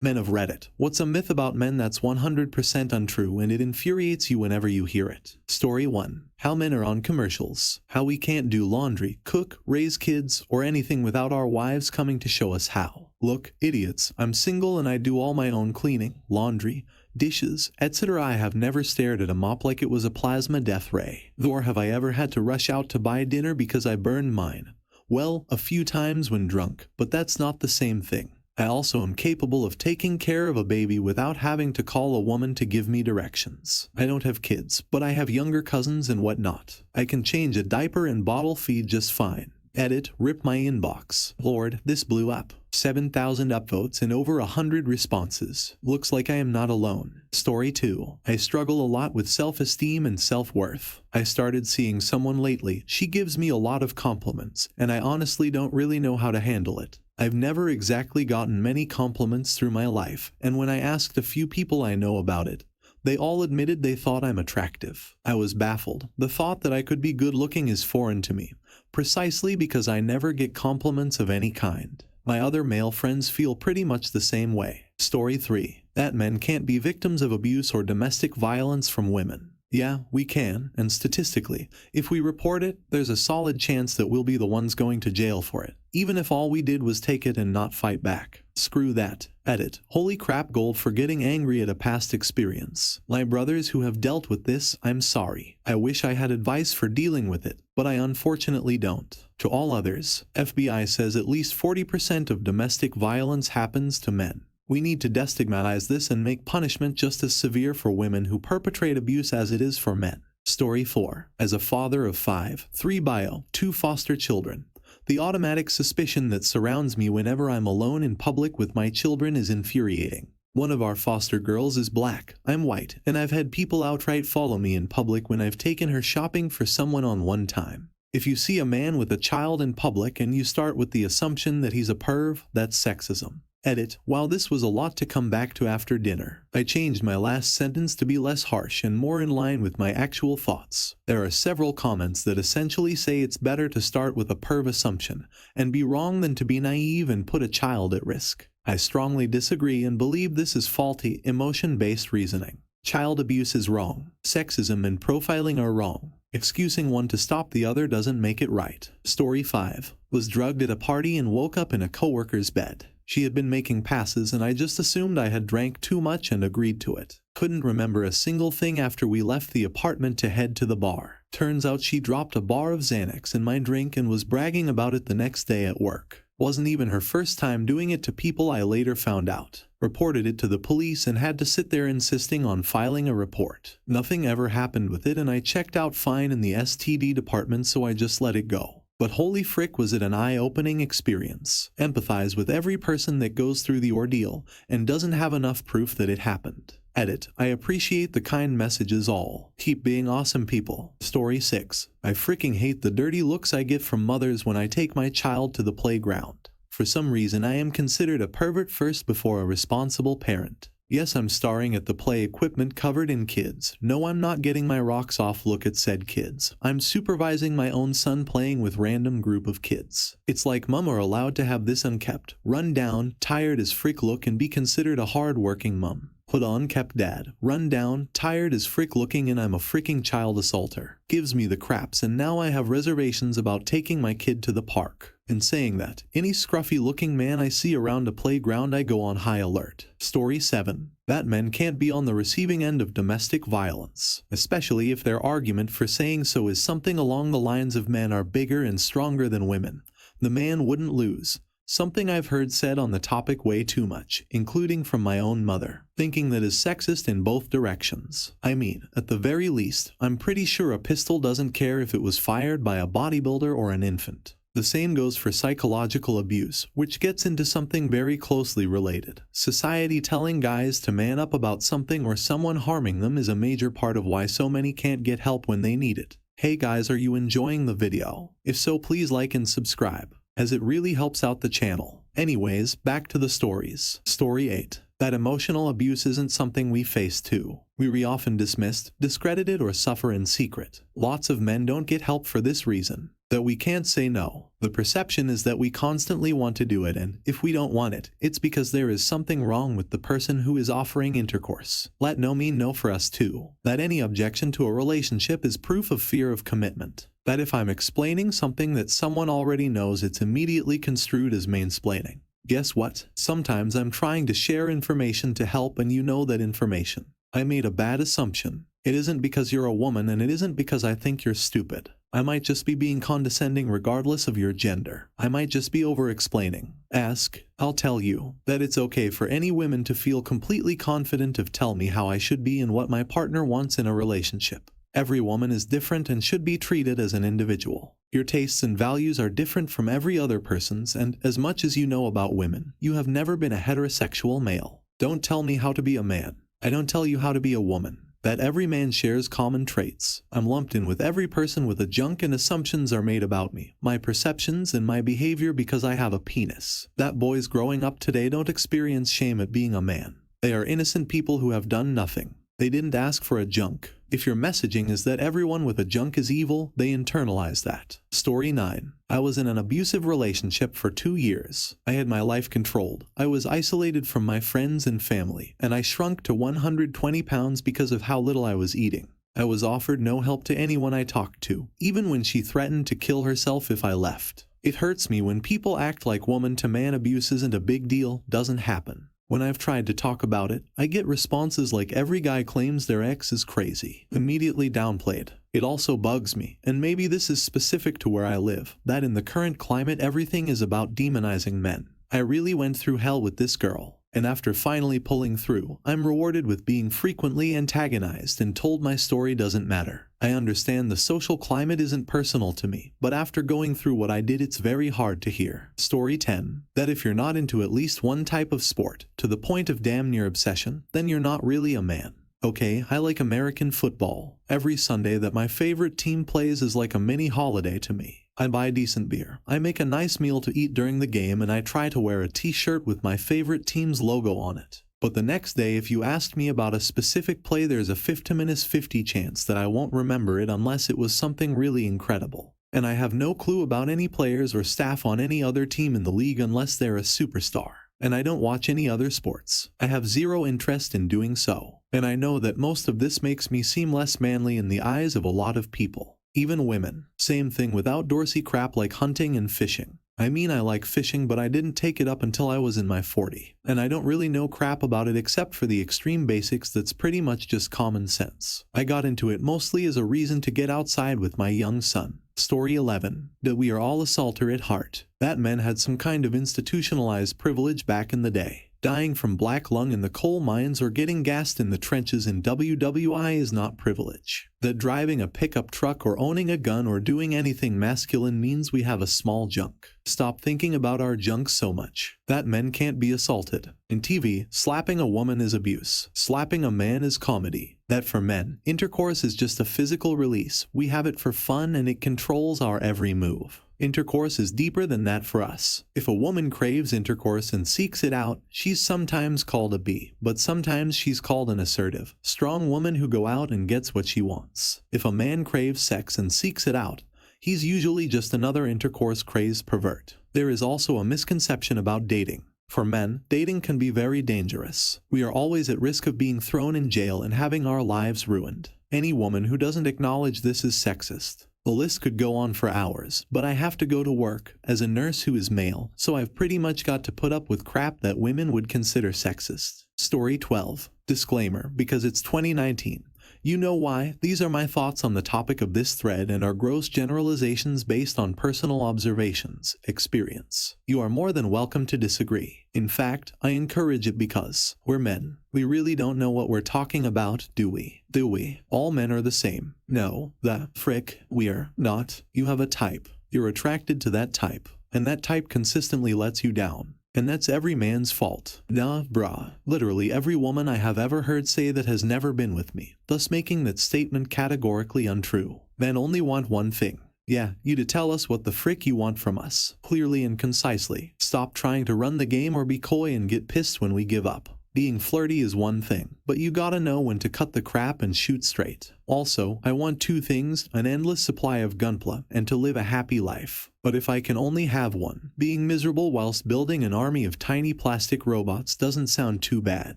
Men of Reddit. What's a myth about men that's 100% untrue and it infuriates you whenever you hear it? Story 1. How men are on commercials. How we can't do laundry, cook, raise kids, or anything without our wives coming to show us how. Look, idiots, I'm single and I do all my own cleaning, laundry, dishes, etc. I have never stared at a mop like it was a plasma death ray. Nor have I ever had to rush out to buy dinner because I burned mine. Well, a few times when drunk, but that's not the same thing. I also am capable of taking care of a baby without having to call a woman to give me directions. I don't have kids, but I have younger cousins and whatnot. I can change a diaper and bottle feed just fine. Edit, rip my inbox. Lord, this blew up. 7,000 upvotes and over 100 responses. Looks like I am not alone. Story 2. I struggle a lot with self-esteem and self-worth. I started seeing someone lately. She gives me a lot of compliments, and I honestly don't really know how to handle it. I've never exactly gotten many compliments through my life, and when I asked a few people I know about it, they all admitted they thought I'm attractive. I was baffled. The thought that I could be good-looking is foreign to me, precisely because I never get compliments of any kind. My other male friends feel pretty much the same way. Story 3. That men can't be victims of abuse or domestic violence from women. Yeah, we can, and statistically, if we report it, there's a solid chance that we'll be the ones going to jail for it, even if all we did was take it and not fight back. Screw that. Edit. Holy crap gold for getting angry at a past experience. My brothers who have dealt with this, I'm sorry. I wish I had advice for dealing with it, but I unfortunately don't. To all others, FBI says at least 40% of domestic violence happens to men. We need to destigmatize this and make punishment just as severe for women who perpetrate abuse as it is for men. Story 4. As a father of 5, 3 bio, 2 foster children, the automatic suspicion that surrounds me whenever I'm alone in public with my children is infuriating. One of our foster girls is black, I'm white, and I've had people outright follow me in public when I've taken her shopping for someone on one time. If you see a man with a child in public and you start with the assumption that he's a perv, that's sexism. Edit. While this was a lot to come back to after dinner, I changed my last sentence to be less harsh and more in line with my actual thoughts. There are several comments that essentially say it's better to start with a perv assumption and be wrong than to be naive and put a child at risk. I strongly disagree and believe this is faulty, emotion-based reasoning. Child abuse is wrong. Sexism and profiling are wrong. Excusing one to stop the other doesn't make it right. Story 5. Was drugged at a party and woke up in a coworker's bed. She had been making passes and I just assumed I had drank too much and agreed to it. Couldn't remember a single thing after we left the apartment to head to the bar. Turns out she dropped a bar of Xanax in my drink and was bragging about it the next day at work. Wasn't even her first time doing it to people, I later found out. Reported it to the police and had to sit there insisting on filing a report. Nothing ever happened with it and I checked out fine in the STD department, so I just let it go. But holy frick, was it an eye-opening experience. Empathize with every person that goes through the ordeal and doesn't have enough proof that it happened. Edit. I appreciate the kind messages all. Keep being awesome people. Story 6. I freaking hate the dirty looks I get from mothers when I take my child to the playground. For some reason I am considered a pervert first before a responsible parent. Yes, I'm staring at the play equipment covered in kids. No, I'm not getting my rocks off look at said kids. I'm supervising my own son playing with random group of kids. It's like mom are allowed to have this unkept, run down, tired as frick look and be considered a hard-working mom. Put on kept dad, run down, tired as frick looking, and I'm a freaking child assaulter. Gives me the craps, and now I have reservations about taking my kid to the park. In saying that, any scruffy looking man I see around a playground I go on high alert. Story 7. That men can't be on the receiving end of domestic violence, especially if their argument for saying so is something along the lines of men are bigger and stronger than women. The man wouldn't lose. Something I've heard said on the topic way too much, including from my own mother, thinking that is sexist in both directions. I mean, at the very least, I'm pretty sure a pistol doesn't care if it was fired by a bodybuilder or an infant. The same goes for psychological abuse, which gets into something very closely related. Society telling guys to man up about something or someone harming them is a major part of why so many can't get help when they need it. Hey guys, are you enjoying the video? If so, please like and subscribe, as it really helps out the channel. Anyways, back to the stories. Story 8. That emotional abuse isn't something we face too. We often dismissed, discredited, or suffer in secret. Lots of men don't get help for this reason. that we can't say no. The perception is that we constantly want to do it, and if we don't want it, it's because there is something wrong with the person who is offering intercourse. Let no mean no for us too. That any objection to a relationship is proof of fear of commitment. That if I'm explaining something that someone already knows, it's immediately construed as mansplaining. Guess what? Sometimes I'm trying to share information to help, and you know that information. I made a bad assumption. It isn't because you're a woman, and it isn't because I think you're stupid. I might just be being condescending regardless of your gender. I might just be over-explaining. Ask, I'll tell you, that it's okay for any women to feel completely confident of tell me how I should be and what my partner wants in a relationship. Every woman is different and should be treated as an individual. Your tastes and values are different from every other person's, and as much as you know about women, you have never been a heterosexual male. Don't tell me how to be a man. I don't tell you how to be a woman. That every man shares common traits. I'm lumped in with every person with a junk, and assumptions are made about me, my perceptions, and my behavior because I have a penis. That boys growing up today don't experience shame at being a man. They are innocent people who have done nothing. They didn't ask for a junk. If your messaging is that everyone with a junk is evil, they internalize that. Story 9. I was in an abusive relationship for 2 years. I had my life controlled. I was isolated from my friends and family, and I shrunk to 120 pounds because of how little I was eating. I was offered no help to anyone I talked to, even when she threatened to kill herself if I left. It hurts me when people act like woman-to-man abuse isn't a big deal, doesn't happen. When I've tried to talk about it, I get responses like every guy claims their ex is crazy, immediately downplayed. It also bugs me, and maybe this is specific to where I live, that in the current climate everything is about demonizing men. I really went through hell with this girl, and after finally pulling through, I'm rewarded with being frequently antagonized and told my story doesn't matter. I understand the social climate isn't personal to me, but after going through what I did, it's very hard to hear. Story 10. That if you're not into at least one type of sport, to the point of damn near obsession, then you're not really a man. Okay, I like American football. Every Sunday that my favorite team plays is like a mini holiday to me. I buy decent beer. I make a nice meal to eat during the game, and I try to wear a t-shirt with my favorite team's logo on it. But the next day, if you asked me about a specific play, there's a 50 chance that I won't remember it unless it was something really incredible. And I have no clue about any players or staff on any other team in the league unless they're a superstar. And I don't watch any other sports. I have zero interest in doing so. And I know that most of this makes me seem less manly in the eyes of a lot of people. Even women. Same thing with outdoorsy crap like hunting and fishing. I mean, I like fishing, but I didn't take it up until I was in my 40s, and I don't really know crap about it except for the extreme basics that's pretty much just common sense. I got into it mostly as a reason to get outside with my young son. Story 11. That we are all assaulter at heart. That men had some kind of institutionalized privilege back in the day. Dying from black lung in the coal mines or getting gassed in the trenches in WWI is not privilege. That driving a pickup truck or owning a gun or doing anything masculine means we have a small junk. Stop thinking about our junk so much. That men can't be assaulted. In TV, slapping a woman is abuse. Slapping a man is comedy. That for men, intercourse is just a physical release. We have it for fun and it controls our every move. Intercourse is deeper than that for us. If a woman craves intercourse and seeks it out, she's sometimes called a B, but sometimes she's called an assertive, strong woman who go out and gets what she wants. If a man craves sex and seeks it out, he's usually just another intercourse-crazed pervert. There is also a misconception about dating. For men, dating can be very dangerous. We are always at risk of being thrown in jail and having our lives ruined. Any woman who doesn't acknowledge this is sexist. The list could go on for hours, but I have to go to work as a nurse who is male, so I've pretty much got to put up with crap that women would consider sexist. Story 12. Disclaimer, because it's 2019. You know why? These are my thoughts on the topic of this thread and are gross generalizations based on personal observations, experience. You are more than welcome to disagree. In fact, I encourage it because we're men. We really don't know what we're talking about, do we? Do we? All men are the same. No, the frick, we're not. You have a type. You're attracted to that type, and that type consistently lets you down. And that's every man's fault. Nah, brah. Literally every woman I have ever heard say that has never been with me, thus making that statement categorically untrue. Men only want one thing. Yeah, you to tell us what the frick you want from us, clearly and concisely. Stop trying to run the game or be coy and get pissed when we give up. Being flirty is one thing, but you gotta know when to cut the crap and shoot straight. Also, I want two things, an endless supply of gunpla and to live a happy life. But if I can only have one, being miserable whilst building an army of tiny plastic robots doesn't sound too bad.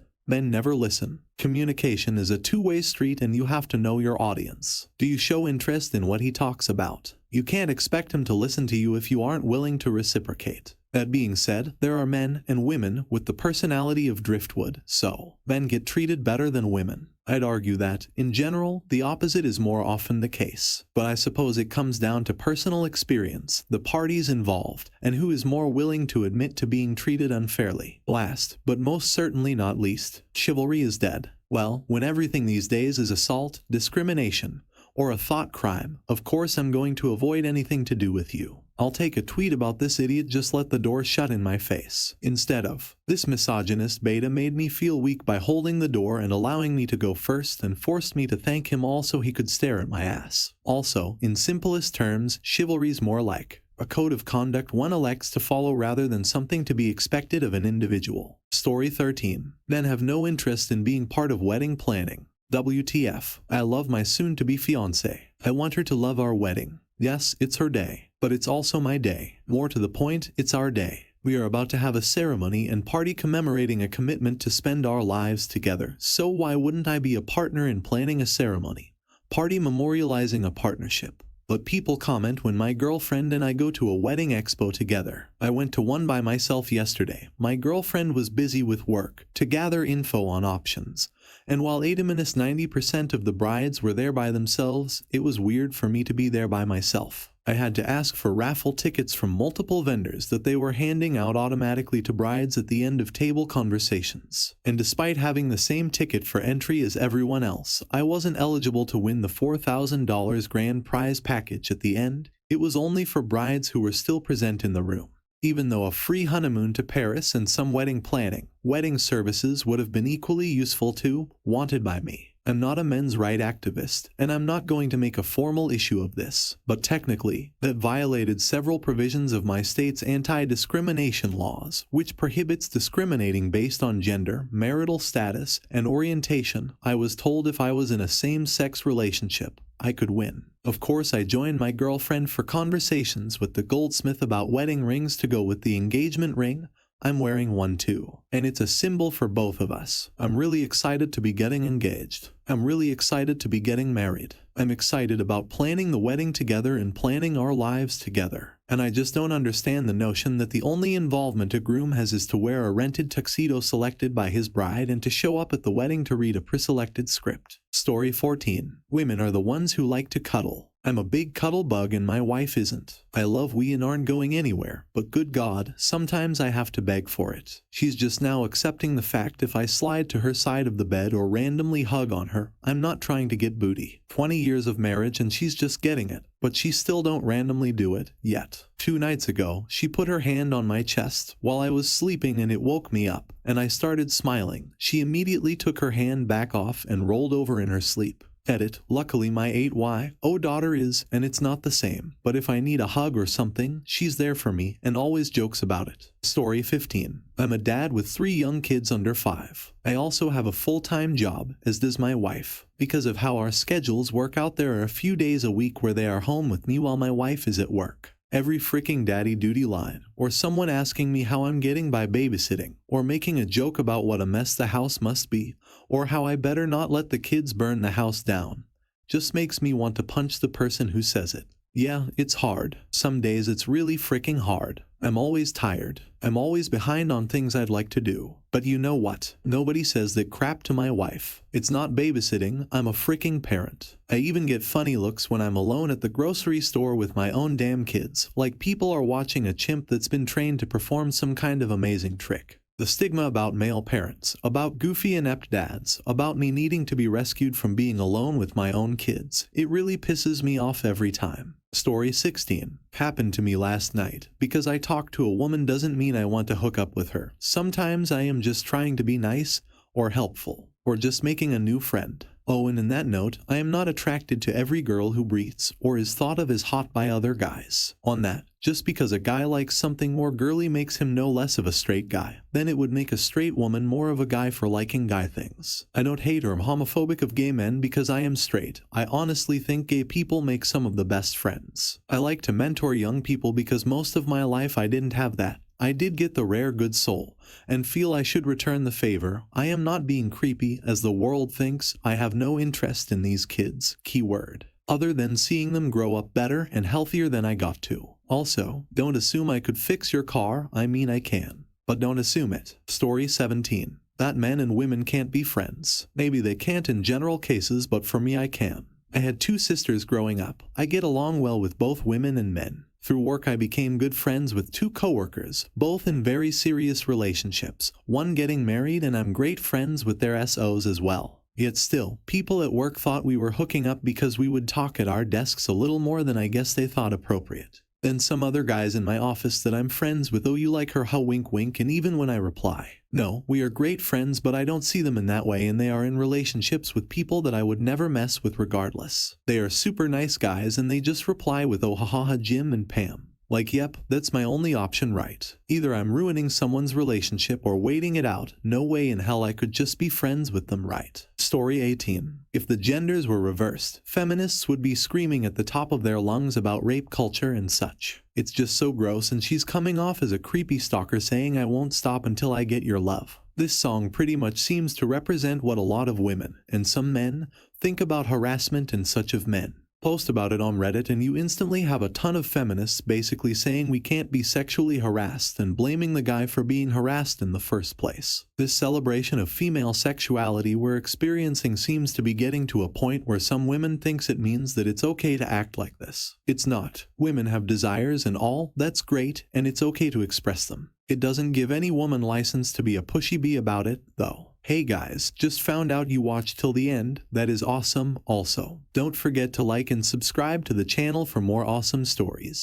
Men never listen. Communication is a two-way street and you have to know your audience. Do you show interest in what he talks about? You can't expect him to listen to you if you aren't willing to reciprocate. That being said, there are men and women with the personality of driftwood, so men get treated better than women. I'd argue that, in general, the opposite is more often the case, but I suppose it comes down to personal experience, the parties involved, and who is more willing to admit to being treated unfairly. Last, but most certainly not least, chivalry is dead. Well, when everything these days is assault, discrimination, or a thought crime, of course I'm going to avoid anything to do with you. I'll take a tweet about this idiot, just let the door shut in my face. Instead of, this misogynist beta made me feel weak by holding the door and allowing me to go first and forced me to thank him all so he could stare at my ass. Also, in simplest terms, chivalry's more like a code of conduct one elects to follow rather than something to be expected of an individual. Story 13. Men have no interest in being part of wedding planning. WTF, I love my soon-to-be fiancé. I want her to love our wedding. Yes, it's her day, but it's also my day. More to the point, it's our day. We are about to have a ceremony and party commemorating a commitment to spend our lives together, so why wouldn't I be a partner in planning a ceremony? Party memorializing a partnership. But people comment when my girlfriend and I go to a wedding expo together. I went to one by myself yesterday. My girlfriend was busy with work to gather info on options. And while 90% of the brides were there by themselves, it was weird for me to be there by myself. I had to ask for raffle tickets from multiple vendors that they were handing out automatically to brides at the end of table conversations. And despite having the same ticket for entry as everyone else, I wasn't eligible to win the $4,000 grand prize package at the end. It was only for brides who were still present in the room. Even though a free honeymoon to Paris and some wedding planning, wedding services would have been equally useful too, wanted by me. I'm not a men's rights activist, and I'm not going to make a formal issue of this, but technically, that violated several provisions of my state's anti-discrimination laws, which prohibits discriminating based on gender, marital status, and orientation. I was told if I was in a same-sex relationship, I could win. Of course, I joined my girlfriend for conversations with the goldsmith about wedding rings to go with the engagement ring. I'm wearing one too, and it's a symbol for both of us. I'm really excited to be getting engaged. I'm really excited to be getting married. I'm excited about planning the wedding together and planning our lives together. And I just don't understand the notion that the only involvement a groom has is to wear a rented tuxedo selected by his bride and to show up at the wedding to read a pre-selected script. Story 14. Women are the ones who like to cuddle. I'm a big cuddle bug and my wife isn't. I love we and aren't going anywhere, but good God, sometimes I have to beg for it. She's just now accepting the fact if I slide to her side of the bed or randomly hug on her, I'm not trying to get booty. 20 years of marriage and she's just getting it, but she still don't randomly do it, yet. 2 nights ago, she put her hand on my chest while I was sleeping and it woke me up, and I started smiling. She immediately took her hand back off and rolled over in her sleep. Edit, luckily my 8Y0 daughter is, and it's not the same, but if I need a hug or something, she's there for me and always jokes about it. Story 15. I'm a dad with 3 young kids under 5. I also have a full-time job, as does my wife. Because of how our schedules work out, there are a few days a week where they are home with me while my wife is at work. Every freaking daddy duty line, or someone asking me how I'm getting by babysitting, or making a joke about what a mess the house must be, or how I better not let the kids burn the house down, just makes me want to punch the person who says it. Yeah, it's hard. Some days it's really freaking hard. I'm always tired. I'm always behind on things I'd like to do. But you know what? Nobody says that crap to my wife. It's not babysitting, I'm a freaking parent. I even get funny looks when I'm alone at the grocery store with my own damn kids, like people are watching a chimp that's been trained to perform some kind of amazing trick. The stigma about male parents, about goofy inept dads, about me needing to be rescued from being alone with my own kids, it really pisses me off every time. Story 16. Happened to me last night. Because I talk to a woman doesn't mean I want to hook up with her. Sometimes I am just trying to be nice, or helpful, or just making a new friend. Oh, and in that note, I am not attracted to every girl who breathes, or is thought of as hot by other guys. On that, Just because a guy likes something more girly makes him no less of a straight guy. Then it would make a straight woman more of a guy for liking guy things. I don't hate or am homophobic of gay men because I am straight. I honestly think gay people make some of the best friends. I like to mentor young people because most of my life I didn't have that. I did get the rare good soul, and feel I should return the favor. I am not being creepy, as the world thinks. I have no interest in these kids, keyword, other than seeing them grow up better and healthier than I got to. Also, don't assume I could fix your car. I mean I can. But don't assume it. Story 17. That men and women can't be friends. Maybe they can't in general cases, but for me I can. I had 2 sisters growing up. I get along well with both women and men. Through work I became good friends with 2 coworkers, both in very serious relationships, one getting married, and I'm great friends with their SOs as well. Yet still, people at work thought we were hooking up because we would talk at our desks a little more than I guess they thought appropriate. Then some other guys in my office that I'm friends with, oh you like her, how wink wink, and even when I reply, no, we are great friends, but I don't see them in that way, and they are in relationships with people that I would never mess with regardless. They are super nice guys and they just reply with oh haha Jim and Pam. Like yep, that's my only option, right? Either I'm ruining someone's relationship or waiting it out. No way in hell I could just be friends with them, right? Story 18. If the genders were reversed, feminists would be screaming at the top of their lungs about rape culture and such. It's just so gross, and she's coming off as a creepy stalker saying I won't stop until I get your love. This song pretty much seems to represent what a lot of women, and some men, think about harassment and such of men. Post about it on Reddit and you instantly have a ton of feminists basically saying we can't be sexually harassed and blaming the guy for being harassed in the first place. This celebration of female sexuality we're experiencing seems to be getting to a point where some women thinks it means that it's okay to act like this. It's not. Women have desires and all, that's great, and it's okay to express them. It doesn't give any woman license to be a pushy bee about it, though. Hey guys, just found out you watched till the end. That is awesome. Also, don't forget to like and subscribe to the channel for more awesome stories.